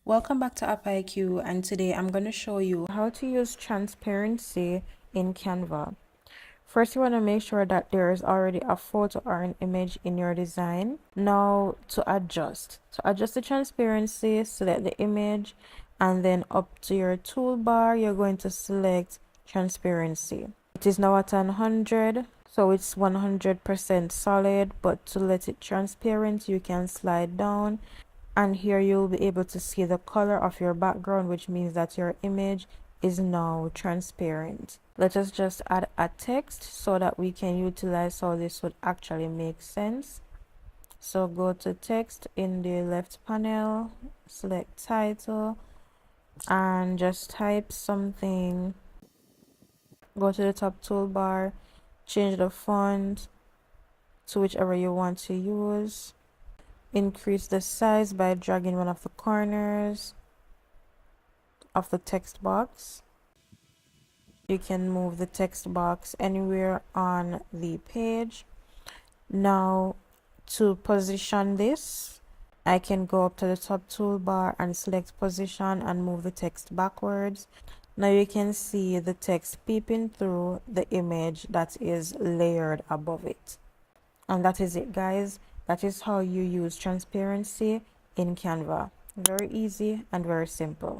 Welcome back to App IQ, and today I'm going to show you how to use transparency in Canva. First, you want to make sure that there is already a photo or an image in your design. Now, to adjust the transparency, select the image, and then up to your toolbar, you're going to select transparency. It is now at 100, so it's 100% solid, but to let it transparent, you can slide down. And here you'll be able to see the color of your background, which means that your image is now transparent. Let us just add a text so that we can utilize how this would actually make sense. So go to text in the left panel, select title, and just type something. Go to the top toolbar, change the font to whichever you want to use. Increase the size by dragging one of the corners of the text box. You can move the text box anywhere on the page. Now, to position this, I can go up to the top toolbar and select position and move the text backwards. Now you can see the text peeping through the image that is layered above it. And that is it, guys. That is how you use transparency in Canva. Very easy and very simple.